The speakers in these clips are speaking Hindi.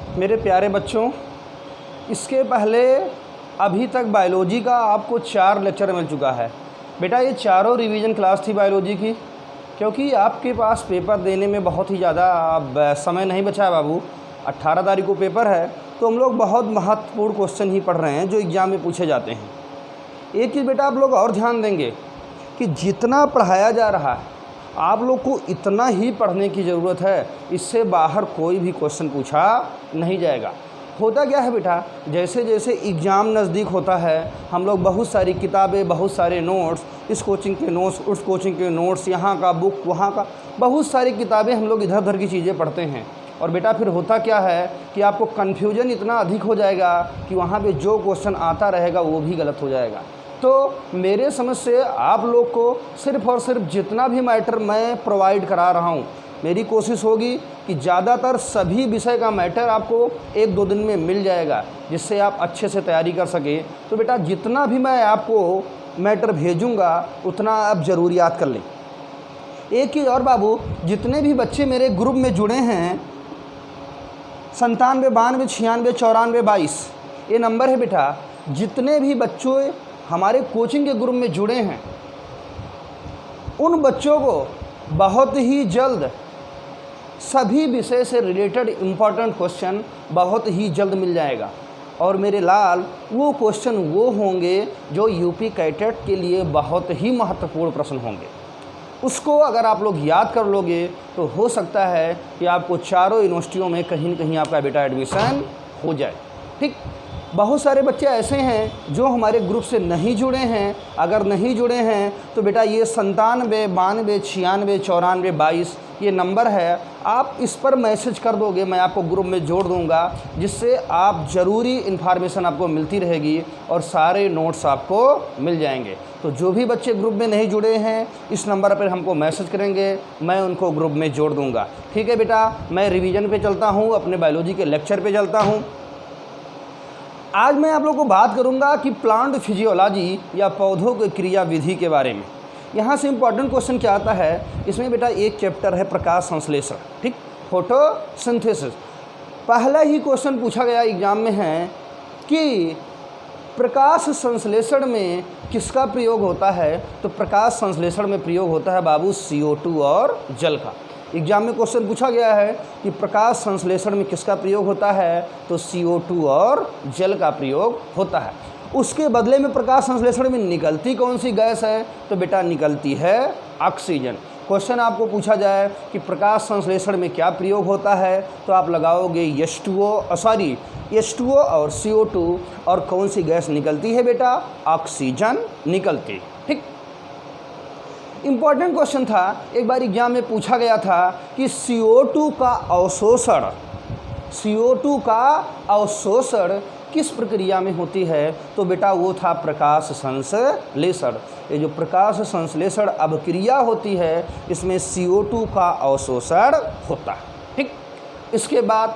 मेरे प्यारे बच्चों, इसके पहले अभी तक बायोलॉजी का आपको 4 लेक्चर मिल चुका है। बेटा ये चारों रिवीजन क्लास थी बायोलॉजी की, क्योंकि आपके पास पेपर देने में बहुत ही ज़्यादा अब समय नहीं बचा है बाबू। 18 तारीख को पेपर है, तो हम लोग बहुत महत्वपूर्ण क्वेश्चन ही पढ़ रहे हैं जो एग्ज़ाम में पूछे जाते हैं। एक चीज़ बेटा आप लोग और ध्यान देंगे कि जितना पढ़ाया जा रहा है आप लोग को इतना ही पढ़ने की ज़रूरत है, इससे बाहर कोई भी क्वेश्चन पूछा नहीं जाएगा। होता क्या है बेटा, जैसे जैसे एग्ज़ाम नज़दीक होता है हम लोग बहुत सारी किताबें, बहुत सारे नोट्स, इस कोचिंग के नोट्स, उस कोचिंग के नोट्स, यहाँ का बुक, वहाँ का, बहुत सारी किताबें हम लोग इधर उधर की चीज़ें पढ़ते हैं। और बेटा फिर होता क्या है कि आपको कन्फ्यूजन इतना अधिक हो जाएगा कि वहाँ पे जो क्वेश्चन आता रहेगा वो भी गलत हो जाएगा। तो मेरे समझ से आप लोग को सिर्फ़ और सिर्फ जितना भी मैटर मैं प्रोवाइड करा रहा हूँ, मेरी कोशिश होगी कि ज़्यादातर सभी विषय का मैटर आपको 1-2 दिन में मिल जाएगा, जिससे आप अच्छे से तैयारी कर सकें। तो बेटा जितना भी मैं आपको मैटर भेजूँगा उतना आप ज़रूर याद कर लें। एक चीज़ और बाबू, जितने भी बच्चे मेरे ग्रुप में जुड़े हैं 97 92 96 94 22 ये नंबर है बेटा। जितने भी बच्चों हमारे कोचिंग के ग्रुप में जुड़े हैं उन बच्चों को बहुत ही जल्द सभी विषय से रिलेटेड इम्पॉर्टेंट क्वेश्चन बहुत ही जल्द मिल जाएगा। और मेरे लाल वो क्वेश्चन वो होंगे जो यूपी कैडेट के लिए बहुत ही महत्वपूर्ण प्रश्न होंगे। उसको अगर आप लोग याद कर लोगे तो हो सकता है कि आपको चारों यूनिवर्सिटियों में कहीं न कहीं आपका बेटा एडमिशन हो जाए। ठीक, बहुत सारे बच्चे ऐसे हैं जो हमारे ग्रुप से नहीं जुड़े हैं। अगर नहीं जुड़े हैं तो बेटा ये 97 92 96 94 22 ये नंबर है, आप इस पर मैसेज कर दोगे, मैं आपको ग्रुप में जोड़ दूंगा, जिससे आप ज़रूरी इन्फॉर्मेशन आपको मिलती रहेगी और सारे नोट्स आपको मिल जाएंगे। तो जो भी बच्चे ग्रुप में नहीं जुड़े हैं इस नंबर पर हमको मैसेज करेंगे, मैं उनको ग्रुप में जोड़ दूंगा। ठीक है बेटा, मैं रिवीजन पे चलता हूँ, अपने बायोलॉजी के लेक्चर पे चलता हूँ। आज मैं आप लोगों को बात करूंगा कि प्लांट फिजियोलॉजी या पौधों की क्रिया विधि के बारे में। यहाँ से इम्पॉर्टेंट क्वेश्चन क्या आता है, इसमें बेटा एक चैप्टर है प्रकाश संश्लेषण, ठीक, फोटोसिंथेसिस। पहला ही क्वेश्चन पूछा गया एग्जाम में है कि प्रकाश संश्लेषण में किसका प्रयोग होता है। तो प्रकाश संश्लेषण में प्रयोग होता है बाबू CO2 और जल का। एग्जाम में क्वेश्चन पूछा गया है कि प्रकाश संश्लेषण में किसका प्रयोग होता है, तो CO2 और जल का प्रयोग होता है। उसके बदले में प्रकाश संश्लेषण में निकलती कौन सी गैस है, तो बेटा निकलती है ऑक्सीजन। क्वेश्चन आपको पूछा जाए कि प्रकाश संश्लेषण में क्या प्रयोग होता है, तो आप लगाओगे H2O और CO2, और कौन सी गैस निकलती है बेटा, ऑक्सीजन निकलती। ठीक, इम्पॉर्टेंट क्वेश्चन था, एक बार एग्जाम में पूछा गया था कि CO2 का अवशोषण किस प्रक्रिया में होती है, तो बेटा वो था प्रकाश संश्लेषण। ये जो प्रकाश संश्लेषण अभिक्रिया होती है इसमें CO2 का अवशोषण होता है। ठीक, इसके बाद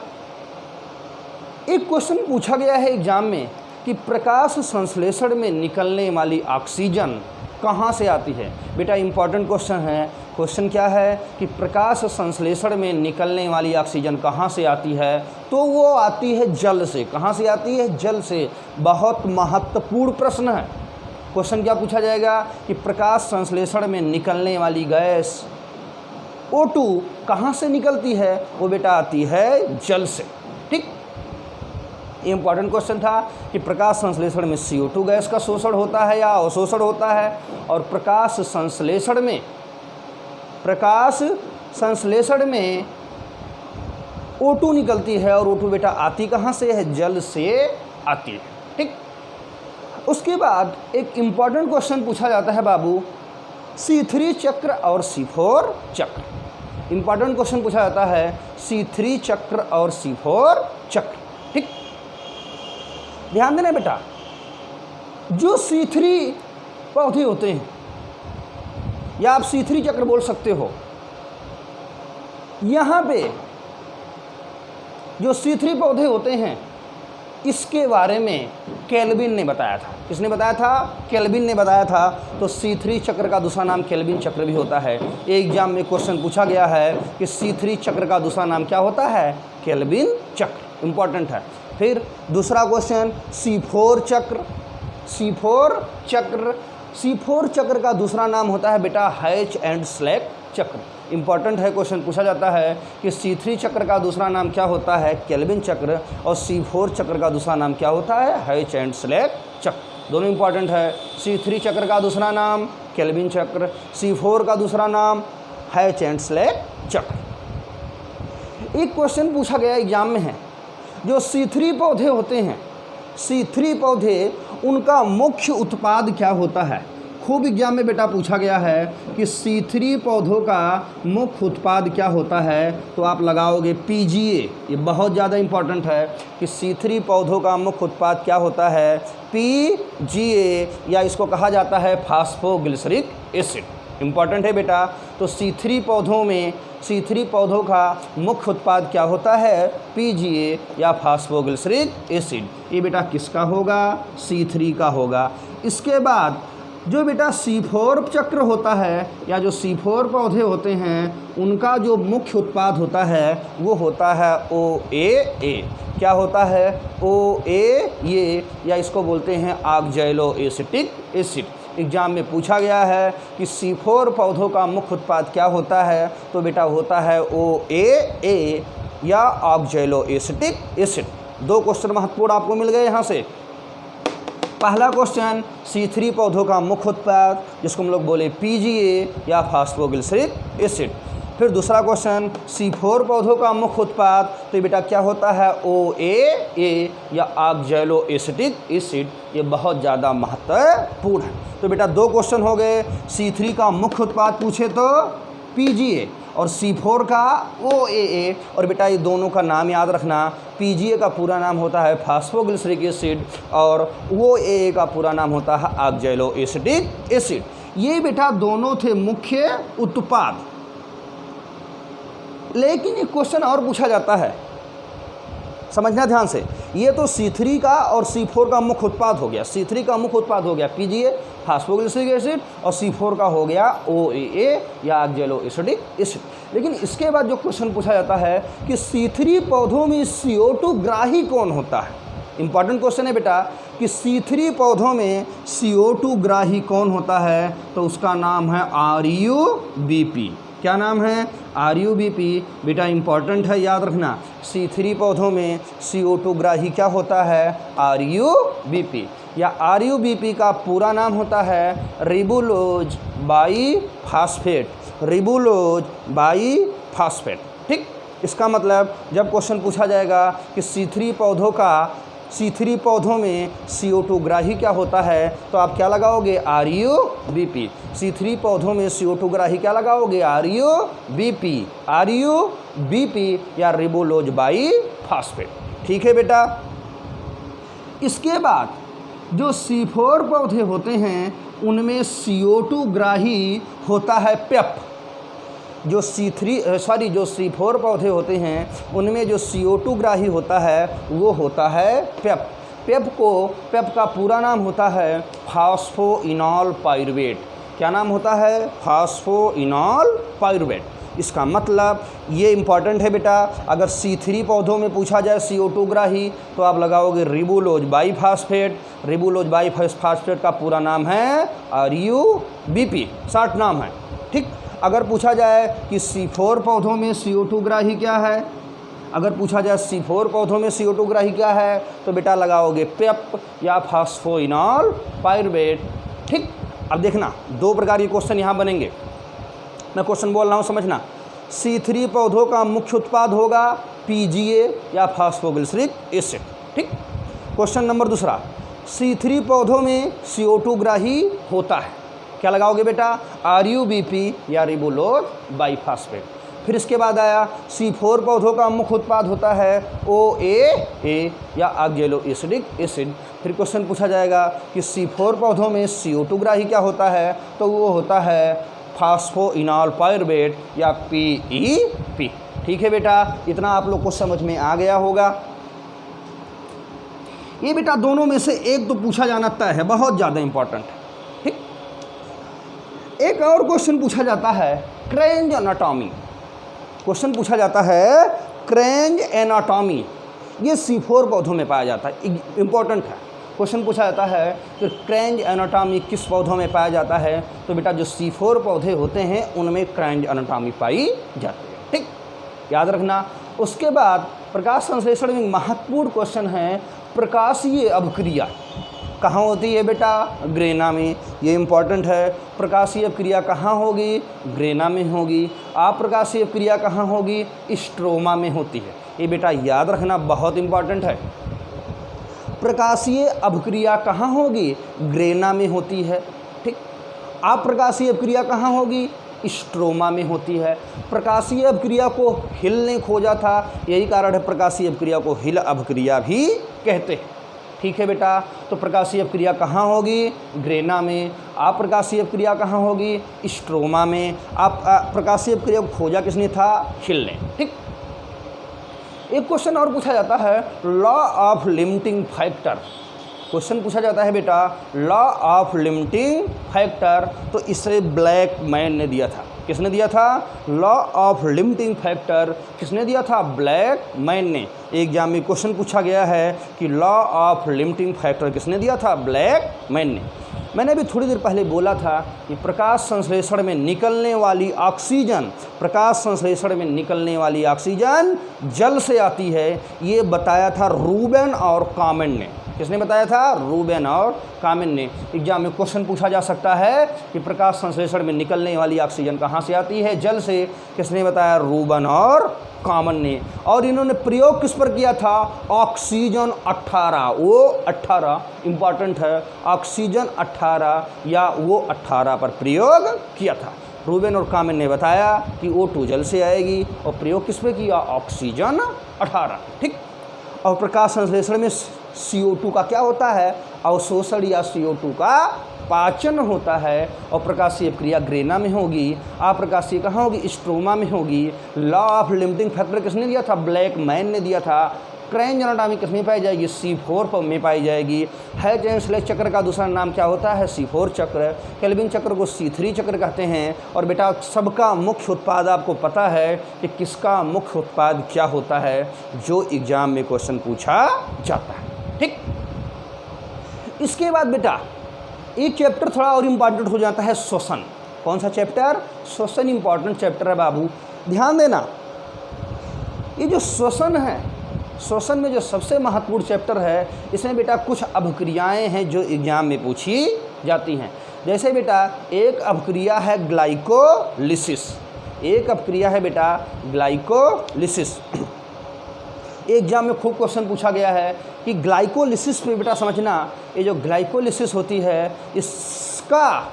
एक क्वेश्चन पूछा गया है एग्जाम में कि प्रकाश संश्लेषण में निकलने वाली ऑक्सीजन कहाँ से आती है। बेटा इंपॉर्टेंट क्वेश्चन है। क्वेश्चन क्या है कि प्रकाश संश्लेषण में निकलने वाली ऑक्सीजन कहाँ से आती है, तो वो आती है जल से। कहाँ से आती है, जल से। बहुत महत्वपूर्ण प्रश्न है। क्वेश्चन क्या पूछा जाएगा कि प्रकाश संश्लेषण में निकलने वाली गैस O2 कहाँ से निकलती है, वो बेटा आती है जल से। ठीक, इम्पॉर्टेंट क्वेश्चन था कि प्रकाश संश्लेषण में CO2 गैस का शोषण होता है या अवशोषण होता है, और प्रकाश संश्लेषण में O2 निकलती है, और O2 बेटा आती कहाँ से है, जल से आती है। ठीक, उसके बाद एक इम्पॉर्टेंट क्वेश्चन पूछा जाता है बाबू C3 चक्र और C4 चक्र। इम्पॉर्टेंट क्वेश्चन पूछा जाता है C3 चक्र और C4 चक्र। ठीक, ध्यान देना बेटा, जो C3 पौधे होते हैं या आप C3 चक्र बोल सकते हो, यहाँ पे जो C3 पौधे होते हैं इसके बारे में केल्विन ने बताया था। किसने बताया था, केल्विन ने बताया था। तो C3 चक्र का दूसरा नाम केल्विन चक्र भी होता है। एग्जाम में क्वेश्चन पूछा गया है कि C3 चक्र का दूसरा नाम क्या होता है, केल्विन चक्र। इंपॉर्टेंट है। फिर दूसरा क्वेश्चन, C4 चक्र। C4 चक्र का दूसरा नाम होता है बेटा हैच एंड स्लैक चक्र। इंपॉर्टेंट है, क्वेश्चन पूछा जाता है कि C3 चक्र का दूसरा नाम क्या होता है, केल्विन चक्र, और C4 चक्र का दूसरा नाम क्या होता है, हैच एंड स्लैक चक्र। दोनों इंपॉर्टेंट है। C3 चक्र का दूसरा नाम केल्विन चक्र, C4 का दूसरा नाम हैच एंड स्लैक चक्र। एक क्वेश्चन पूछा गया एग्जाम में है, जो C3 पौधे होते हैं, C3 पौधे, उनका मुख्य उत्पाद क्या होता है। खूब एग्जाम में बेटा पूछा गया है कि C3 पौधों का मुख्य उत्पाद क्या होता है, तो आप लगाओगे PGA। ये बहुत ज़्यादा इंपॉर्टेंट है कि C3 पौधों का मुख्य उत्पाद क्या होता है, PGA, या इसको कहा जाता है फास्फोग्लिसरिक एसिड। इंपॉर्टेंट है बेटा। तो C3 पौधों का मुख्य उत्पाद क्या होता है, PGA या फास्फोग्लिसरिक एसिड। ये बेटा किसका होगा, C3 का होगा। इसके बाद जो बेटा C4 चक्र होता है, या जो C4 पौधे होते हैं, उनका जो मुख्य उत्पाद होता है वो होता है OAA। क्या होता है, OAA, या इसको बोलते हैं ऑक्सैलो एसिटिक एसिड। एग्जाम में पूछा गया है कि C4 पौधों का मुख्य उत्पाद क्या होता है, तो बेटा होता है OAA या ऑक्सैलो एसिटिक एसिड। दो क्वेश्चन महत्वपूर्ण आपको मिल गए यहाँ से। पहला क्वेश्चन, C3 पौधों का मुख्य उत्पाद, जिसको हम लोग बोले PGA या फास्फोग्लिसरिक एसिड। फिर दूसरा क्वेश्चन, C4 पौधों का मुख्य उत्पाद, तो बेटा क्या होता है, OAA या ऑक्सैलो एसिटिक एसिड। ये बहुत ज़्यादा महत्वपूर्ण है। तो बेटा दो क्वेश्चन हो गए, C3 का मुख्य उत्पाद पूछे तो PGA, और C4 का OAA। और बेटा ये दोनों का नाम याद रखना, PGA का पूरा नाम होता है फास्फोग्लिसरिक एसिड, और OAA का पूरा नाम होता है ऑक्सैलो एसिटिक एसिड। ये बेटा दोनों थे मुख्य उत्पाद। लेकिन एक क्वेश्चन और पूछा जाता है, समझना ध्यान से। ये तो C3 का और C4 का मुख्य उत्पाद हो गया। C3 का मुख्य उत्पाद हो गया PGA फास्फोग्लिसरिक एसिड, और C4 का हो गया OAA या ऑक्सैलो एसिटिक एसिड। लेकिन इसके बाद जो क्वेश्चन पूछा जाता है कि C3 पौधों में CO2 ग्राही कौन होता है। इंपॉर्टेंट क्वेश्चन है बेटा कि C3 पौधों में CO2 ग्राही कौन होता है, तो उसका नाम है RUBP। क्या नाम है, RUBP। बेटा इंपॉर्टेंट है, याद रखना। C3 पौधों में CO2 ग्राही क्या होता है, RUBP, या RUBP का पूरा नाम होता है रिबुलोज बाईफास्फेट। रिबुलोज बाईफास्फेट। ठीक, इसका मतलब जब क्वेश्चन पूछा जाएगा कि C3 पौधों में CO2 ग्राही क्या होता है, तो आप क्या लगाओगे, RUBP। C3 पौधों में CO2 ग्राही क्या लगाओगे, RUBP या रिबुलोज बाईफास्फेट। ठीक है बेटा। इसके बाद जो C4 पौधे होते हैं, उनमें CO2 ग्राही होता है पेप। जो C4 पौधे होते हैं, उनमें जो CO2 ग्राही होता है वो होता है पेप। पेप का पूरा नाम होता है फास्फोइनॉल पाइरुवेट। क्या नाम होता है, फास्फोइनॉल पाइरुवेट। इसका मतलब ये इंपॉर्टेंट है बेटा, अगर C3 पौधों में पूछा जाए CO2 ग्राही, तो आप लगाओगे रिबुलोज बाईफास्फेट। रिबुलोज बाईफास्फेट का पूरा नाम है RUBP, शॉर्ट नाम है। ठीक। अगर पूछा जाए कि C4 पौधों में CO2 ग्राही क्या है, तो बेटा लगाओगे पेप या फास्फोइनॉल पाइरुवेट। ठीक। अब देखना, दो प्रकार के क्वेश्चन यहाँ बनेंगे। मैं क्वेश्चन बोल रहा हूँ, समझना। C3 पौधों का मुख्य उत्पाद होगा PGA या फास्फोग्लिसरिक एसिड। ठीक। क्वेश्चन नंबर दूसरा, C3 पौधों में CO2 ग्राही होता है, क्या लगाओगे बेटा, RUBP या रिबुलोज बाईफास्फेट। फिर इसके बाद आया C4 पौधों का मुख्य उत्पाद होता है OAA या ऑक्सैलो एसिटिक एसिड। फिर क्वेश्चन पूछा जाएगा कि C4 पौधों में CO2 ग्राही क्या होता है, तो वो होता है फास्फोइनॉल पाइरुवेट या PEP। ठीक है बेटा, इतना आप लोग को समझ में आ गया होगा। ये बेटा दोनों में से एक तो पूछा जाना तय है, बहुत ज़्यादा इंपॉर्टेंट है। ठीक। एक और क्वेश्चन पूछा जाता है क्रेंज एनाटॉमी। क्वेश्चन पूछा जाता है क्रेंज एनाटॉमी। ये C4 पौधों में पाया जाता है। इम्पोर्टेंट है, क्वेश्चन पूछा जाता है कि क्रेंज एनाटॉमी किस पौधों में पाया जाता है, तो बेटा जो C4 पौधे होते हैं उनमें क्रेंज एनाटॉमी पाई जाती है। ठीक, याद रखना। उसके बाद प्रकाश संश्लेषण में महत्वपूर्ण क्वेश्चन है, प्रकाशीय अभिक्रिया कहाँ होती है बेटा? ग्रेना में। ये इम्पॉर्टेंट है। प्रकाशीय अभिक्रिया कहाँ होगी? ग्रेना में होगी। अप्रकाशीय अभिक्रिया कहाँ होगी? स्ट्रोमा में होती है। ये बेटा याद रखना, बहुत इम्पॉर्टेंट है। प्रकाशीय अभिक्रिया कहाँ होगी? ग्रेना में होती है। ठीक, अप्रकाशीय अभिक्रिया कहाँ होगी? स्ट्रोमा में होती है। प्रकाशीय अभिक्रिया को हिल ने खोजा था, यही कारण है प्रकाशीय अभिक्रिया को हिल अभिक्रिया भी कहते हैं। ठीक है बेटा, तो प्रकाशीय अभिक्रिया कहाँ होगी? ग्रेना में। अप्रकाशीय अभिक्रिया कहाँ होगी? स्ट्रोमा में। प्रकाशीय अभिक्रिया को खोजा किसने था? हिल ने। ठीक, एक क्वेश्चन और पूछा जाता है, law of limiting factor. Question पूछा जाता है बेटा, लॉ ऑफ लिमिटिंग फैक्टर, तो इसे ब्लैक मैन ने दिया था। किसने दिया था? लॉ ऑफ लिमिटिंग फैक्टर किसने दिया था? ब्लैक मैन ने। एग्जाम में क्वेश्चन पूछा गया है कि लॉ ऑफ लिमिटिंग फैक्टर किसने दिया था? ब्लैक मैन ने। मैंने अभी थोड़ी देर पहले बोला था कि प्रकाश संश्लेषण में निकलने वाली ऑक्सीजन, प्रकाश संश्लेषण में निकलने वाली ऑक्सीजन जल से आती है। ये बताया था रूबेन और कामेन ने। किसने बताया था? रूबेन और कामेन ने। एग्जाम में क्वेश्चन पूछा जा सकता है कि प्रकाश संश्लेषण में निकलने वाली ऑक्सीजन कहाँ से आती है? जल से। किसने बताया? रूबेन और कामन ने। और इन्होंने प्रयोग किस पर किया था? ऑक्सीजन 18, वो 18 इम्पॉर्टेंट है, ऑक्सीजन 18 या वो 18 पर प्रयोग किया था। रूबेन और कामन ने बताया कि O2 जल से आएगी, और प्रयोग किस पे किया? ऑक्सीजन 18। ठीक, और प्रकाश संश्लेषण में CO2 का क्या होता है? अवशोषण या CO2 का पाचन होता है। और प्रकाशीय अभिक्रिया ग्रेना में होगी। अप्रकाशीय कहाँ होगी? स्ट्रोमा में होगी। लॉ ऑफ लिमिटिंग फैक्टर किसने दिया था? ब्लैक मैन ने दिया था। क्रेंज एनाटॉमी किसमें पाई जाएगी? C4 में पाई जाएगी। हैच एंड स्लेज चक्र का दूसरा नाम क्या होता है? C4 चक्र। केल्विन चक्र को C3 चक्र कहते हैं। और बेटा सबका मुख्य उत्पाद आपको पता है कि किसका मुख्य उत्पाद क्या होता है, जो एग्जाम में क्वेश्चन पूछा जाता है। ठीक, इसके बाद बेटा एक चैप्टर थोड़ा और इम्पॉर्टेंट हो जाता है, श्वसन। कौन सा चैप्टर? श्वसन इम्पॉर्टेंट चैप्टर है बाबू, ध्यान देना। ये जो श्वसन है, श्वसन में जो सबसे महत्वपूर्ण चैप्टर है, इसमें बेटा कुछ अभिक्रियाएं हैं जो एग्जाम में पूछी जाती हैं। जैसे बेटा एक अभिक्रिया है ग्लाइकोलिसिस। एक अभिक्रिया है बेटा ग्लाइकोलिसिस। एग्जाम में खूब क्वेश्चन पूछा गया है कि ग्लाइकोलिसिस में बेटा समझना, ये जो ग्लाइकोलिसिस होती है इसका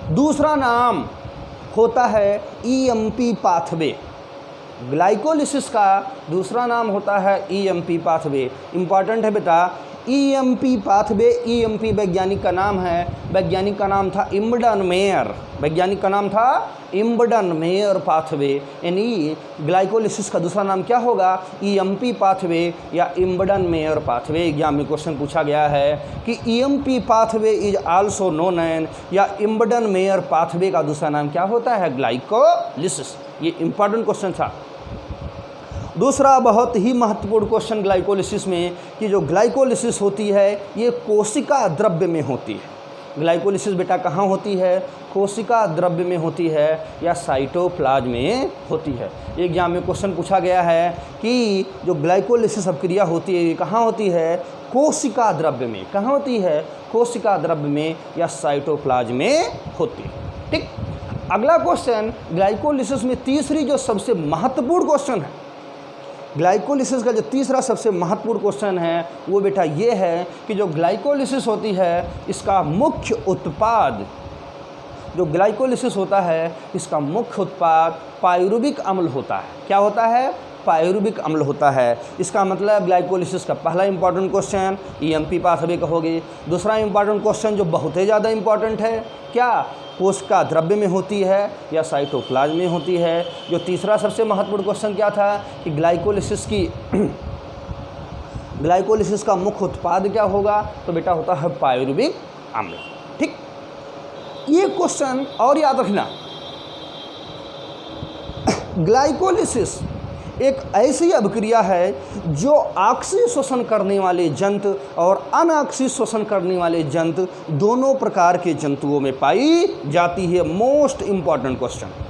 दूसरा नाम होता है EMP पाथवे। ग्लाइकोलिसिस का दूसरा नाम होता है EMP पाथवे। इम्पॉर्टेंट है बेटा, EMP पाथवे। EMP वैज्ञानिक का नाम है, वैज्ञानिक का नाम था इम्बडन मेयर। वैज्ञानिक का नाम था इम्बडन मेयर पाथवे। यानी ग्लाइकोलिसिस का दूसरा नाम क्या होगा? EMP पाथवे या इम्बडन मेयर पाथवे। एग्जाम में क्वेश्चन पूछा गया है कि EMP pathway is also known an, या इम्बडन मेयर पाथवे का दूसरा नाम क्या होता है? ग्लाइकोलिसिस। ये इंपॉर्टेंट क्वेश्चन था। दूसरा बहुत ही महत्वपूर्ण क्वेश्चन ग्लाइकोलिसिस में कि जो ग्लाइकोलिसिस होती है ये कोशिका द्रव्य में होती है। ग्लाइकोलिसिस बेटा कहाँ होती है? कोशिका द्रव्य में होती है या साइटोप्लाज्म में होती है। एग्जाम में क्वेश्चन पूछा गया है कि जो ग्लाइकोलिसिस अभिक्रिया होती है ये कहाँ होती है? कोशिका द्रव्य में। कहाँ होती है? कोशिका द्रव्य में या साइटोप्लाज्म में होती है। ठीक, अगला क्वेश्चन ग्लाइकोलिसिस में तीसरी जो सबसे महत्वपूर्ण क्वेश्चन है, ग्लाइकोलिसिस का जो तीसरा सबसे महत्वपूर्ण क्वेश्चन है वो बेटा ये है कि जो ग्लाइकोलिसिस होती है इसका मुख्य उत्पाद, जो ग्लाइकोलिसिस होता है इसका मुख्य उत्पाद पायरुविक अम्ल होता है। क्या होता है? पायरुविक अम्ल होता है। इसका मतलब ग्लाइकोलिसिस का पहला इंपॉर्टेंट क्वेश्चन EMP पाथवे कहोगे। दूसरा इंपॉर्टेंट क्वेश्चन जो बहुत ही ज़्यादा इंपॉर्टेंट है, क्या? कोशिका द्रव्य में होती है या साइटोप्लाज्म में होती है। जो तीसरा सबसे महत्वपूर्ण क्वेश्चन क्या था कि ग्लाइकोलिसिस का मुख्य उत्पाद क्या होगा? तो बेटा होता है पायरुविक अम्ल। ठीक, ये क्वेश्चन और याद रखना, ग्लाइकोलिसिस एक ऐसी अभिक्रिया है जो ऑक्सी शोषण करने वाले जंतु और अनऑक्सी शोषण करने वाले जंतु दोनों प्रकार के जंतुओं में पाई जाती है। मोस्ट इंपॉर्टेंट क्वेश्चन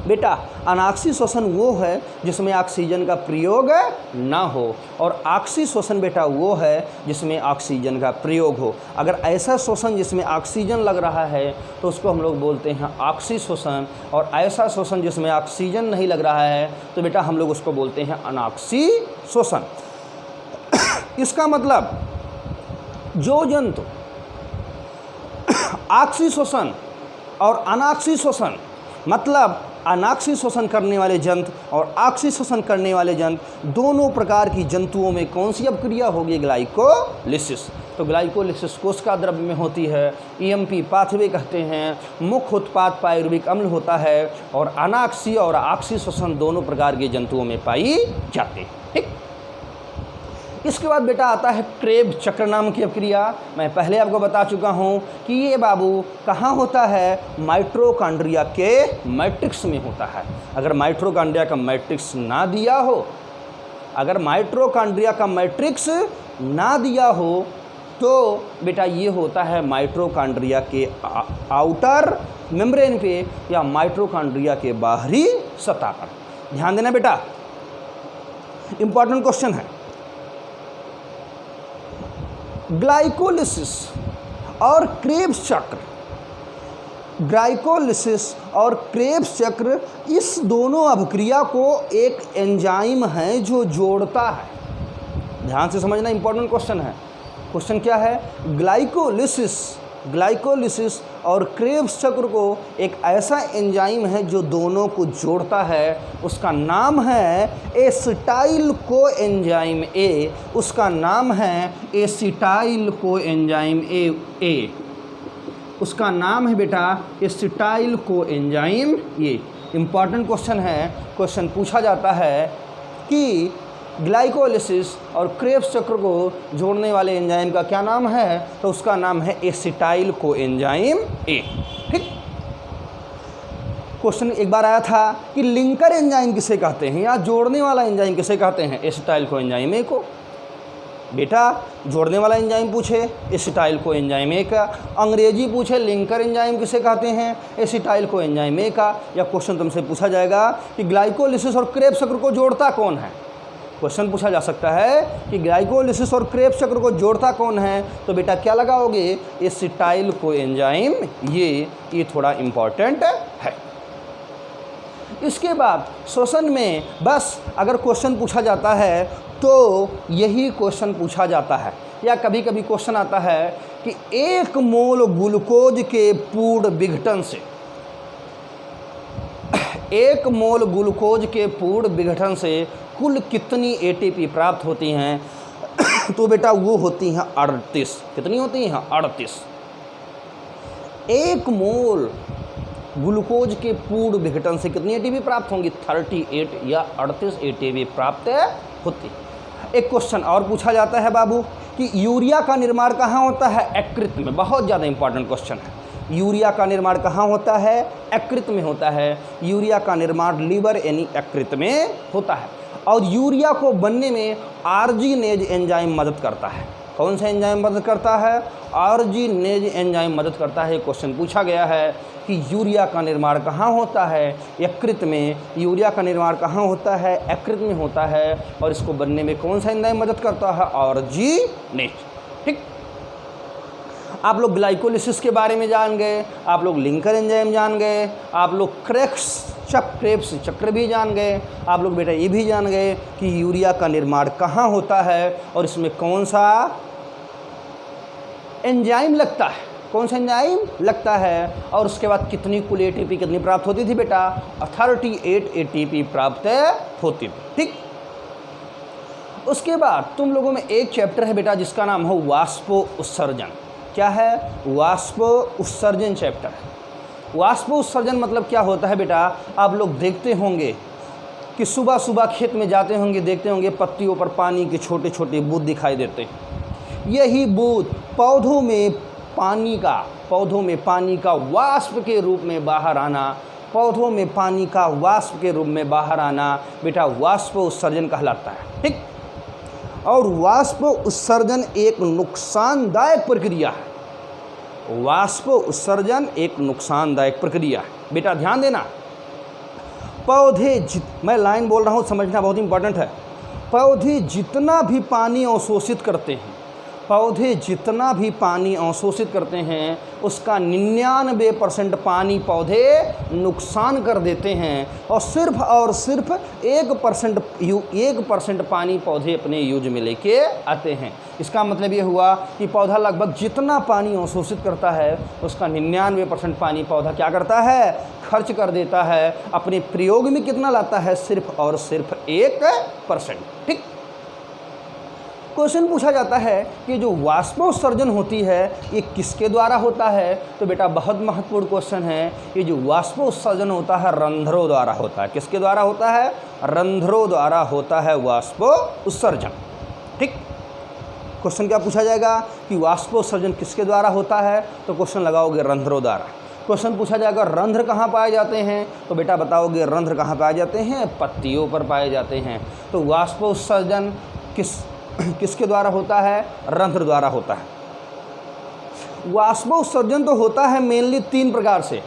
बेटा, अनाक्सी शोषण वो है जिसमें ऑक्सीजन का प्रयोग ना हो, और ऑक्सी शोषण बेटा वो है जिसमें ऑक्सीजन का प्रयोग हो। अगर ऐसा शोषण जिसमें ऑक्सीजन लग रहा है तो उसको हम लोग बोलते हैं ऑक्सी शोषण, और ऐसा शोषण जिसमें ऑक्सीजन नहीं लग रहा है तो बेटा हम लोग उसको बोलते हैं अनाक्सी शोषण। इसका मतलब जो जंतु ऑक्सी शोषण और अनाक्सी शोषण, मतलब अनाक्सी शोषण करने वाले जंतु और ऑक्सी शोषण करने वाले जंतु दोनों प्रकार की जंतुओं में कौन सी अभिक्रिया होगी? ग्लाइकोलिसिस। तो ग्लाइकोलिसिस कोशिका द्रव्य में होती है, ईएमपी पाथवे कहते हैं, मुख्य उत्पाद पायरुविक अम्ल होता है, और अनाक्सी और ऑक्सी शोषण दोनों प्रकार के जंतुओं में पाई जाती है। ठीक, इसके बाद बेटा आता है क्रेब चक्र नाम की अभिक्रिया। मैं पहले आपको बता चुका हूँ कि ये बाबू कहाँ होता है? माइटोकॉन्ड्रिया के मैट्रिक्स में होता है। अगर माइटोकॉन्ड्रिया का मैट्रिक्स ना दिया हो, अगर माइटोकॉन्ड्रिया का मैट्रिक्स ना दिया हो तो बेटा ये होता है माइटोकॉन्ड्रिया के आउटर मेम्ब्रेन पे या माइटोकॉन्ड्रिया के बाहरी सतह पर। ध्यान देना बेटा, इंपॉर्टेंट क्वेश्चन है। ग्लाइकोलिसिस और क्रेब्स चक्र, ग्लाइकोलिसिस और क्रेब्स चक्र, इस दोनों अभिक्रिया को एक एंजाइम है जो जोड़ता है। ध्यान से समझना, इंपॉर्टेंट क्वेश्चन है। क्वेश्चन क्या है? ग्लाइकोलिसिस और क्रेब्स चक्र को एक ऐसा एंजाइम है जो दोनों को जोड़ता है, उसका नाम है एसिटाइल कोएंजाइम ए। उसका नाम है एसिटाइल कोएंजाइम ए। उसका नाम है बेटा acetyl coenzyme A. Important question है। क्वेश्चन पूछा जाता है कि ग्लाइकोलिसिस और क्रेब्स चक्र को जोड़ने वाले एंजाइम का क्या नाम है? तो उसका नाम है एसिटाइल कोएंजाइम ए। ठीक, क्वेश्चन एक बार आया था कि लिंकर एंजाइम किसे कहते हैं या जोड़ने वाला एंजाइम किसे कहते हैं? एसिटाइल कोएंजाइम ए को। बेटा जोड़ने वाला एंजाइम पूछे एसिटाइल कोएंजाइम ए का, अंग्रेजी पूछे लिंकर एंजाइम किसे कहते हैं? एसिटाइल कोएंजाइम ए का। या क्वेश्चन तुमसे पूछा जाएगा कि ग्लाइकोलिसिस और क्रेब्स चक्र को जोड़ता कौन है? क्वेश्चन पूछा जा सकता है कि ग्लाइकोलिसिस और क्रेब्स चक्र को जोड़ता कौन है, तो बेटा क्या लगाओगे? एसिटाइल कोएंजाइम ये थोड़ा इम्पॉर्टेंट है। इसके बाद श्वसन में बस अगर क्वेश्चन पूछा जाता है तो यही क्वेश्चन पूछा जाता है, या कभी कभी क्वेश्चन आता है कि 1 मोल ग्लूकोज के पूर्ण विघटन से, 1 मोल ग्लूकोज के पूर्ण विघटन से कुल कितनी एटीपी प्राप्त होती हैं? तो बेटा वो होती हैं 38। कितनी होती हैं? 38। 1 मोल ग्लूकोज के पूर्ण विघटन से कितनी एटीपी प्राप्त होंगी? 38 या 38 एटीपी प्राप्त होती। एक क्वेश्चन और पूछा जाता है बाबू कि यूरिया का निर्माण कहाँ होता है? यकृत में। बहुत ज़्यादा इंपॉर्टेंट क्वेश्चन है। यूरिया का निर्माण कहाँ होता है? यकृत में होता है। यूरिया का निर्माण लीवर यानी यकृत में होता है, और यूरिया को बनने में आर्जिनेज एंजाइम मदद करता है। कौन सा एंजाइम मदद करता है? आर्जिनेज एंजाइम मदद करता है। क्वेश्चन पूछा गया है कि यूरिया का निर्माण कहाँ होता है? यकृत में। यूरिया का निर्माण कहाँ होता है? यकृत में होता है, और इसको बनने में कौन सा एंजाइम मदद करता है? आर्जिनेज। ठीक, आप लोग ग्लाइकोलिसिस के बारे में जान गए, आप लोग लिंकर एंजाइम जान गए, आप लोग क्रेब्स चक्र भी जान गए, आप लोग बेटा ये भी जान गए कि यूरिया का निर्माण कहाँ होता है और इसमें कौन सा एंजाइम लगता है, कौन सा एंजाइम लगता है, और उसके बाद कितनी कुल एटीपी कितनी प्राप्त होती थी बेटा? 38 एटीपी प्राप्त होती थी। ठीक, उसके बाद तुम लोगों में एक चैप्टर है बेटा जिसका नाम है वाष्पो उत्सर्जन। क्या है? वाष्प उत्सर्जन चैप्टर। वाष्प उत्सर्जन मतलब क्या होता है बेटा? आप लोग देखते होंगे कि सुबह सुबह खेत में जाते होंगे, देखते होंगे पत्तियों पर पानी के छोटे छोटे बूंद दिखाई देते हैं। यही बूंद पौधों में पानी का वाष्प के रूप में बाहर आना पौधों में पानी का वाष्प के रूप में बाहर आना बेटा वाष्प उत्सर्जन कहलाता है। ठीक, और वाष्प उत्सर्जन एक नुकसानदायक प्रक्रिया है। वाष्प उत्सर्जन एक नुकसानदायक प्रक्रिया है। बेटा ध्यान देना, मैं लाइन बोल रहा हूँ, समझना बहुत इंपॉर्टेंट है। पौधे जितना भी पानी अवशोषित करते हैं, पौधे जितना भी पानी अवशोषित करते हैं उसका 99% पानी पौधे नुकसान कर देते हैं, और सिर्फ 1% पानी पौधे अपने यूज में लेके आते हैं। इसका मतलब ये हुआ कि पौधा लगभग जितना पानी अवशोषित करता है उसका 99% पानी पौधा क्या करता है, खर्च कर देता है। अपने प्रयोग में कितना लाता है, सिर्फ और सिर्फ 1%। ठीक, क्वेश्चन पूछा जाता है कि जो वाष्पोत्सर्जन होती है ये किसके द्वारा होता है, तो बेटा बहुत महत्वपूर्ण क्वेश्चन है। ये जो वाष्पोत्सर्जन होता है रंध्रों द्वारा होता है। किसके द्वारा होता है, रंध्रों द्वारा होता है वाष्पोत्सर्जन। ठीक, क्वेश्चन क्या पूछा जाएगा कि वाष्पोत्सर्जन किसके द्वारा होता है, तो क्वेश्चन लगाओगे रंध्रों द्वारा। क्वेश्चन पूछा जाएगा रंध्र कहाँ पाए जाते हैं, तो बेटा बताओगे रंध्र कहाँ पाए जाते हैं, पत्तियों पर पाए जाते हैं। तो वाष्पोत्सर्जन किसके द्वारा होता है, रंध्र द्वारा होता है। वाष्पोत्सर्जन तो होता है मेनली 3 प्रकार से।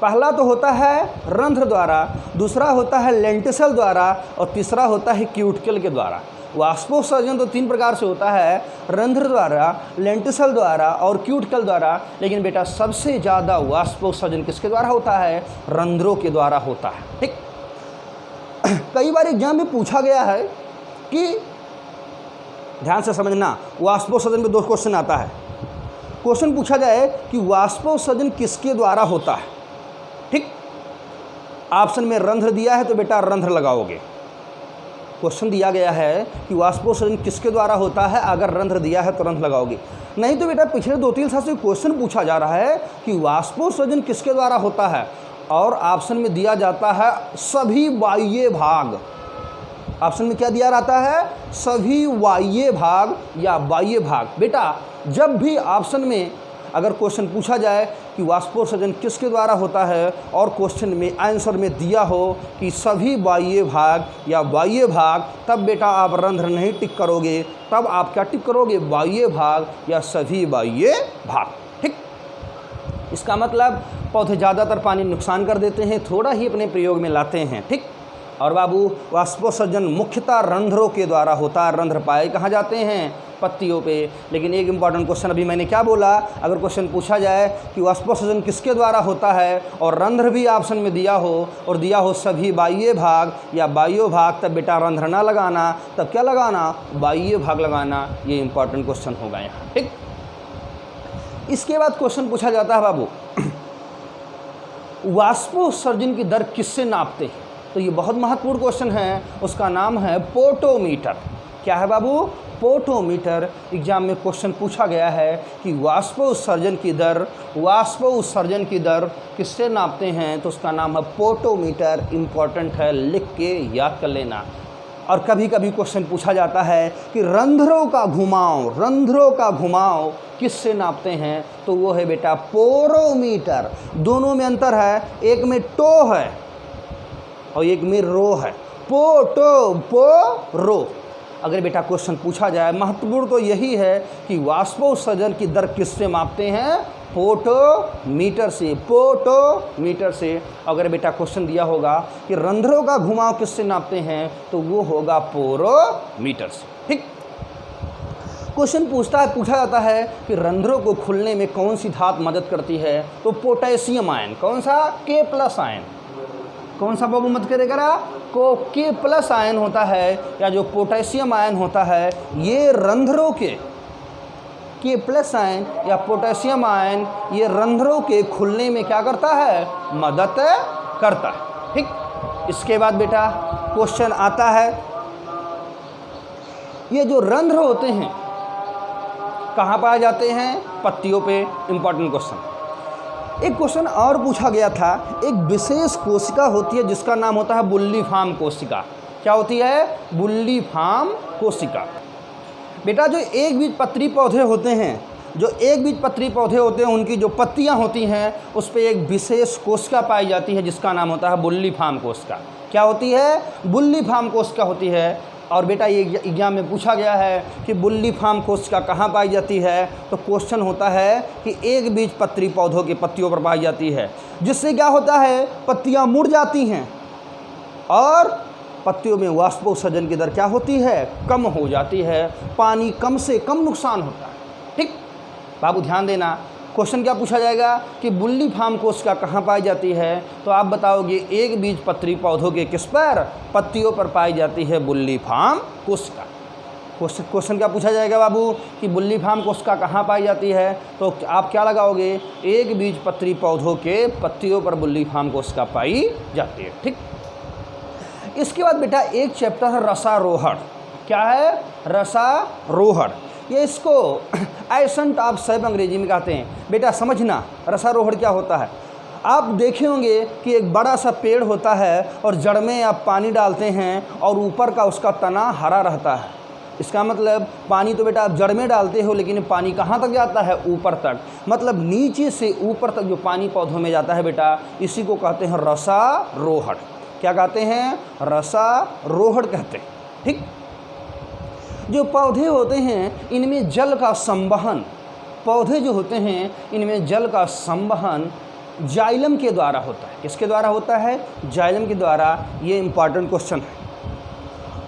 पहला तो होता है रंध्र द्वारा, दूसरा होता है लेंटिसल द्वारा, और तीसरा होता है क्यूटिकल के द्वारा। वाष्पोत्सर्जन तो 3 प्रकार से होता है, रंध्र द्वारा, लेंटिसल द्वारा और क्यूटिकल द्वारा। लेकिन बेटा सबसे ज़्यादा वाष्पोत्सर्जन किसके द्वारा होता है, रंध्रों के द्वारा होता है। ठीक, कई बार एग्जाम में पूछा गया है कि ध्यान से समझना, वाष्पोत्सर्जन में 2 क्वेश्चन आता है। क्वेश्चन पूछा जाए कि वाष्पोत्सर्जन किसके द्वारा होता है। ठीक, ऑप्शन में रंध्र दिया है तो बेटा रंध्र लगाओगे। क्वेश्चन दिया गया है कि वाष्पोत्सर्जन किसके द्वारा होता है, अगर रंध्र दिया है तो रंध्र लगाओगे। नहीं तो बेटा पिछले 2-3 साल से क्वेश्चन पूछा जा रहा है कि वाष्पोत्सर्जन किसके द्वारा होता है, और ऑप्शन में दिया जाता है सभी बाह्य भाग। ऑप्शन में क्या दिया रहता है, सभी बाह्य भाग या बाह्य भाग। बेटा जब भी ऑप्शन में अगर क्वेश्चन पूछा जाए कि वाष्पोत्सर्जन किसके द्वारा होता है और क्वेश्चन में आंसर में दिया हो कि सभी बाह्य भाग या बाह्य भाग, तब बेटा आप रंध्र नहीं टिक करोगे, तब आप क्या टिक करोगे, बाह्य भाग या सभी बाह्य भाग। ठीक, इसका मतलब पौधे ज़्यादातर पानी नुकसान कर देते हैं, थोड़ा ही अपने प्रयोग में लाते हैं। ठीक, और बाबू वाष्पोत्सर्जन मुख्यतः रंध्रों के द्वारा होता है। रंध्र पाए कहाँ जाते हैं, पत्तियों पे। लेकिन एक इम्पॉर्टेंट क्वेश्चन अभी मैंने क्या बोला, अगर क्वेश्चन पूछा जाए कि वाष्पोत्सर्जन किसके द्वारा होता है और रंध्र भी ऑप्शन में दिया हो और दिया हो सभी बाह्य भाग या बाह्य भाग, तब बेटा रंध्र ना लगाना, तब क्या लगाना, बाह्य भाग लगाना। ये इंपॉर्टेंट क्वेश्चन होगा यहाँ। ठीक, इसके बाद क्वेश्चन पूछा जाता है बाबू वाष्पोत्सर्जन की दर किससे नापते हैं, तो ये बहुत महत्वपूर्ण क्वेश्चन है। उसका नाम है पोटोमीटर। क्या है बाबू, पोटोमीटर। एग्जाम में क्वेश्चन पूछा गया है कि वाष्पोत्सर्जन की दर किससे नापते हैं, तो उसका नाम है पोटोमीटर। इम्पॉर्टेंट है, लिख के याद कर लेना। और कभी कभी क्वेश्चन पूछा जाता है कि रंध्रों का घुमाव किससे नापते हैं, तो वो है बेटा पोरोमीटर। दोनों में अंतर है, एक में टो है और एक में रो है। रो। अगर बेटा क्वेश्चन पूछा जाए, महत्वपूर्ण तो यही है कि वाष्पोत्सर्जन की दर किससे मापते हैं, पोटोमीटर से। अगर बेटा क्वेश्चन दिया होगा कि रंध्रों का घुमाव किससे नापते हैं, तो वो होगा पोरोमीटर से। ठीक, क्वेश्चन पूछा जाता है कि रंध्रों को खुलने में कौन सी धातु मदद करती है, तो पोटेशियम आयन। कौन सा, K+ आयन। कौन सा बाबू मत करेगा, को K+ आयन होता है, या जो पोटेशियम आयन होता है, ये रंध्रों के K+ आयन या पोटेशियम आयन ये रंध्रों के खुलने में क्या करता है, मदद करता है। ठीक, इसके बाद बेटा क्वेश्चन आता है, ये जो रंध्र होते हैं कहाँ पाए जाते हैं, पत्तियों पे। Important question. एक क्वेश्चन और पूछा गया था, एक विशेष कोशिका होती है जिसका नाम होता है बुल्लीफार्म कोशिका। क्या होती है, बुल्लीफार्म कोशिका। बेटा जो एक बीज पत्री पौधे होते हैं जो एक बीज पत्री पौधे होते हैं उनकी जो पत्तियां होती हैं उस पर एक विशेष कोशिका पाई जाती है जिसका नाम होता है बुल्लीफार्म कोशिका। क्या होती है? बुल्लीफार्म कोशिका होती है। और बेटा ये एग्जाम में पूछा गया है कि बुल्लीफार्म कोशिका कहाँ पाई जाती है, तो क्वेश्चन होता है कि एक बीज पत्री पौधों की पत्तियों पर पाई जाती है, जिससे क्या होता है, पत्तियाँ मुड़ जाती हैं और पत्तियों में वाष्पोत्सर्जन की दर क्या होती है, कम हो जाती है, पानी कम से कम नुकसान होता है। ठीक बाबू ध्यान देना, क्वेश्चन क्या पूछा जाएगा कि बुल्लीफार्म कोशिका कहाँ पाई जाती है, तो आप बताओगे एक बीज पत्री पौधों के किस पर, पत्तियों पर पाई जाती है बुल्लीफार्म कोशिका। क्वेश्चन क्या पूछा जाएगा बाबू कि बुल्लीफार्म कोशिका कहाँ पाई जाती है, तो आप क्या लगाओगे, एक बीज पत्री पौधों के पत्तियों पर बुल्लीफार्म कोशिका पाई जाती है। ठीक, इसके बाद बेटा एक चैप्टर है रसारोहण। क्या है? रसारोहण। ये इसको एसेंट ऑफ सेप अंग्रेजी में कहते हैं। बेटा समझना रसारोहण क्या होता है। आप देखे होंगे कि एक बड़ा सा पेड़ होता है और जड़ में आप पानी डालते हैं और ऊपर का उसका तना हरा रहता है। इसका मतलब पानी तो बेटा आप जड़ में डालते हो, लेकिन पानी कहाँ तक जाता है, ऊपर तक। मतलब नीचे से ऊपर तक जो पानी पौधों में जाता है बेटा, इसी को कहते हैं रसारोहण। क्या कहते हैं? रसारोहण कहते हैं। ठीक, जो पौधे होते हैं इनमें जल का संवहन, पौधे जो होते हैं इनमें जल का संवहन जाइलम के द्वारा होता है। किसके द्वारा होता है? जाइलम के द्वारा। ये इंपॉर्टेंट क्वेश्चन है।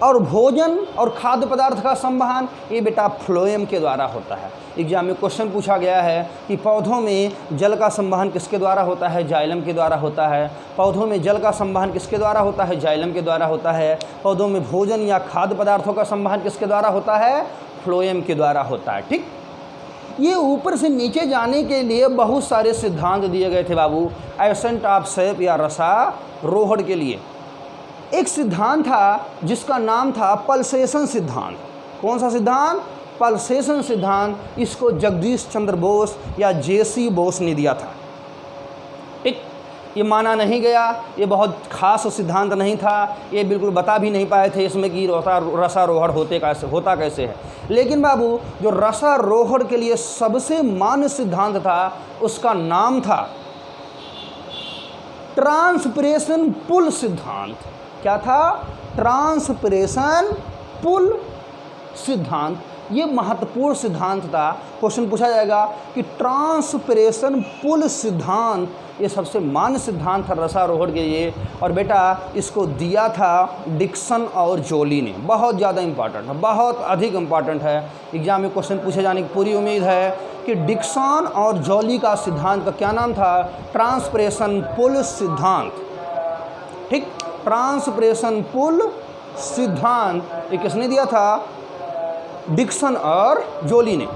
और भोजन और खाद्य पदार्थ का संवहन ये बेटा फ्लोएम के द्वारा होता है। एग्जाम में क्वेश्चन पूछा गया है कि पौधों में जल का संवहन किसके द्वारा होता है, जाइलम के द्वारा होता है। पौधों में जल का संवहन किसके द्वारा होता है, जाइलम के द्वारा होता है। पौधों में भोजन या खाद्य पदार्थों का संवहन किसके द्वारा होता है, फ्लोएम के द्वारा होता है। ठीक, ये ऊपर से नीचे जाने के लिए बहुत सारे सिद्धांत दिए गए थे बाबू, एसेंट ऑफ सेप या रसारोहण के लिए। एक सिद्धांत था जिसका नाम था पल्सेशन सिद्धांत। कौन सा सिद्धांत? पल्सेशन सिद्धांत। इसको जगदीश चंद्र बोस या जेसी बोस ने दिया था। ठीक, ये माना नहीं गया, ये बहुत खास सिद्धांत नहीं था, ये बिल्कुल बता भी नहीं पाए थे इसमें कि रसारोहण होता कैसे है। लेकिन बाबू जो रसारोहण के लिए सबसे मान्य सिद्धांत था उसका नाम था ट्रांसपिरेशन पुल सिद्धांत। क्या था? ट्रांसपिरेशन पुल सिद्धांत। ये महत्वपूर्ण सिद्धांत था। क्वेश्चन पूछा जाएगा कि ट्रांसपिरेशन पुल सिद्धांत ये सबसे मान्य सिद्धांत था रसारोहण के लिए, और बेटा इसको दिया था डिक्सन और जोली ने। बहुत ज़्यादा इंपॉर्टेंट है, बहुत अधिक इंपॉर्टेंट है। एग्जाम में क्वेश्चन पूछे जाने की पूरी उम्मीद है कि डिक्सन और जोली का सिद्धांत का क्या नाम था? ट्रांसपिरेशन पुल सिद्धांत। ठीक, ट्रांसपिरेशन पुल सिद्धांत ये किसने दिया था? डिक्सन और जोली ने।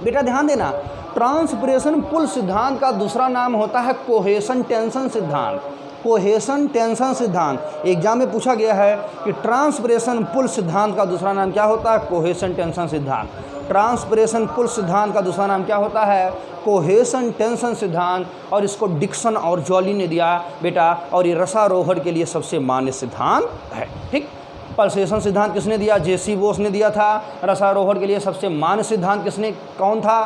बेटा ध्यान देना, ट्रांसपिरेशन पुल सिद्धांत का दूसरा नाम होता है कोहेशन टेंशन सिद्धांत। कोहेशन टेंशन सिद्धांत एग्जाम में पूछा गया है कि ट्रांसपिरेशन पुल सिद्धांत का दूसरा नाम क्या होता है? कोहेशन टेंशन सिद्धांत। ट्रांसपिरेशन पुल सिद्धांत का दूसरा नाम क्या होता है? कोहेशन टेंशन सिद्धांत। और इसको डिक्सन और जॉली ने दिया बेटा, और ये रसारोहण के लिए सबसे मान्य सिद्धांत है। ठीक, पल्सेशन सिद्धांत किसने दिया? जेसी बोस ने दिया था। रसारोहण के लिए सबसे मान्य सिद्धांत किसने, कौन था?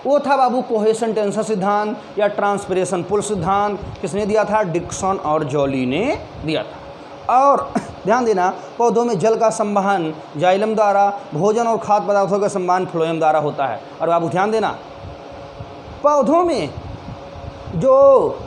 वो था बाबू कोहेशन टेंशन सिद्धांत या ट्रांसपिरेशन पुल सिद्धांत। किसने दिया था? डिक्सन और जॉली ने दिया था। और ध्यान देना, पौधों में जल का संवहन जाइलम द्वारा, भोजन और खाद्य पदार्थों का संवहन फ्लोएम द्वारा होता है। और बाबू ध्यान देना, पौधों में जो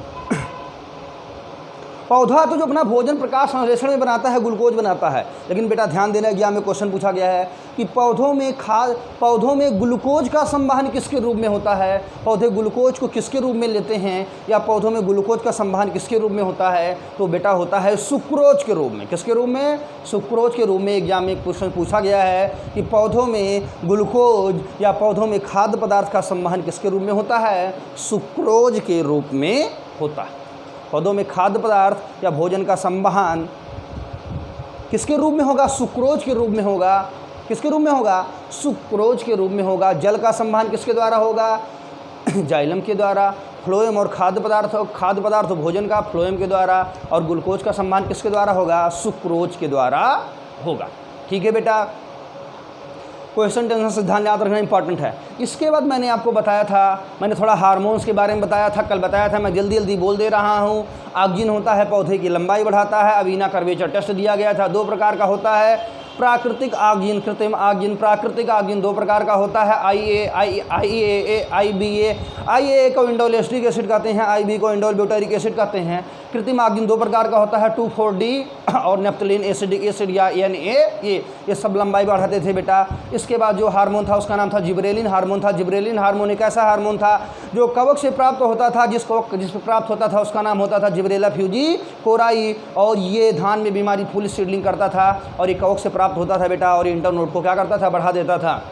पौधा तो जो अपना भोजन प्रकाश संश्लेषण में बनाता है, ग्लूकोज बनाता है। लेकिन बेटा ध्यान देना, एग्जाम में क्वेश्चन पूछा गया है कि पौधों में ग्लूकोज का संवहन किसके रूप में होता है? पौधे ग्लूकोज को किसके रूप में लेते हैं, या पौधों में ग्लूकोज का संवहन किसके रूप में होता है? तो बेटा होता है सुक्रोज के रूप में। किसके रूप में? सुक्रोज के रूप में। एग्जाम में क्वेश्चन पूछा गया है कि पौधों में ग्लूकोज या पौधों में खाद्य पदार्थ का संवहन किसके रूप में होता है? सुक्रोज के रूप में होता है। पौधों में खाद्य पदार्थ या भोजन का संवहन किसके रूप में होगा? सुक्रोज के रूप में होगा। किसके रूप में होगा? सुक्रोज के रूप में होगा। जल का संवहन किसके द्वारा होगा? जाइलम के द्वारा। फ्लोएम और खाद्य पदार्थ भोजन का फ्लोएम के द्वारा। और ग्लूकोज का संवहन किसके द्वारा होगा? सुक्रोज के द्वारा होगा। ठीक है बेटा, क्वेश्चन टेंशन सिद्धांत याद रखना इंपॉर्टेंट है। इसके बाद मैंने आपको बताया था, मैंने थोड़ा हार्मोन्स के बारे में बताया था, कल बताया था, मैं जल्दी जल्दी बोल दे रहा हूँ। ऑक्जिन होता है पौधे की लंबाई बढ़ाता है। अवीना कर्वेचर टेस्ट दिया गया था, 2 प्रकार का होता है। प्राकृतिक ऑक्जिन, कृत्रिम ऑक्जिन। प्राकृतिक ऑक्जिन 2 प्रकार का होता है, IAA को इंडोल एसिटिक एसिड कहते हैं, IB को इंडोल ब्यूटारिक एसिड कहते हैं। कृत्रिम ऑक्जिन 2 प्रकार का होता है, 2,4-D और नेप्थलीन एसिडिक एसिड या NA, ये सब लंबाई बढ़ाते थे बेटा। इसके बाद जो हार्मोन था उसका नाम था जिबरेलिन हार्मोन था। जिबरेलिन हार्मोन एक ऐसा हार्मोन था जो कवक से प्राप्त होता था, जिस प्राप्त होता था उसका नाम होता था जिब्रेला फ्यूजीकोराई, और ये धान में बीमारी फुल सीडलिंग करता था और ये कवक से प्राप्त होता था बेटा, और इंटरनोड को क्या करता था, बढ़ा देता था।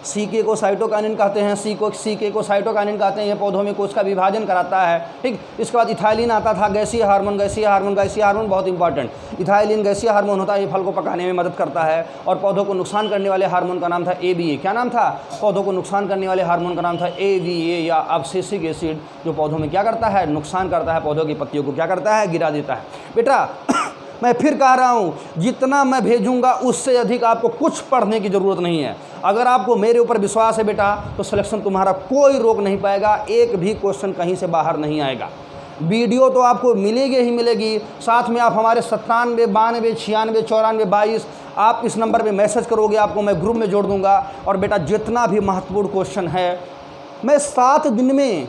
CK को साइटोकाइनिन कहते हैं, CK को साइटोकाइनिन कहते हैं। ये पौधों में कोश का विभाजन कराता है, ठीक। इसके बाद इथाइलिन आता था, गैसीय हार्मोन बहुत इंपॉर्टेंट। इथाइलिन गैसीय हार्मोन होता है, ये फल को पकाने में मदद करता है। और पौधों को नुकसान करने वाले हार्मोन का नाम था ABA। क्या नाम था? पौधों को नुकसान करने वाले हार्मोन का नाम था ABA या अब्सिसिक एसिड, जो पौधों में क्या करता है, नुकसान करता है, पौधों की पत्तियों को क्या करता है, गिरा देता है। बेटा मैं फिर कह रहा हूँ, जितना मैं भेजूंगा उससे अधिक आपको कुछ पढ़ने की ज़रूरत नहीं है। अगर आपको मेरे ऊपर विश्वास है बेटा, तो सिलेक्शन तुम्हारा कोई रोक नहीं पाएगा, एक भी क्वेश्चन कहीं से बाहर नहीं आएगा। वीडियो तो आपको मिलेगी ही मिलेगी, साथ में आप हमारे 97 92 96 94 22 आप इस नंबर पे मैसेज करोगे, आपको मैं ग्रुप में जोड़ दूंगा। और बेटा जितना भी महत्वपूर्ण क्वेश्चन है मैं 7 दिन में,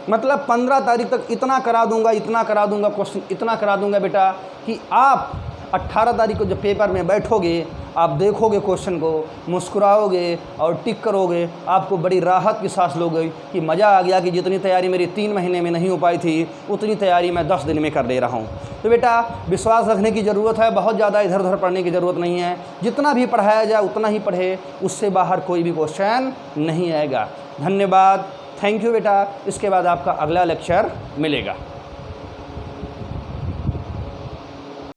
मतलब 15 तारीख तक इतना करा दूंगा क्वेश्चन इतना करा दूंगा बेटा, कि आप 18 तारीख को जब पेपर में बैठोगे, आप देखोगे क्वेश्चन को, मुस्कुराओगे और टिक करोगे, आपको बड़ी राहत की सांस लोगे कि मज़ा आ गया कि जितनी तैयारी मेरी 3 महीने में नहीं हो पाई थी, उतनी तैयारी मैं 10 दिन में कर ले रहा हूँ। तो बेटा विश्वास रखने की ज़रूरत है, बहुत ज़्यादा इधर उधर पढ़ने की ज़रूरत नहीं है। जितना भी पढ़ाया जाए उतना ही पढ़े, उससे बाहर कोई भी क्वेश्चन नहीं आएगा। धन्यवाद, थैंक यू बेटा। इसके बाद आपका अगला लेक्चर मिलेगा।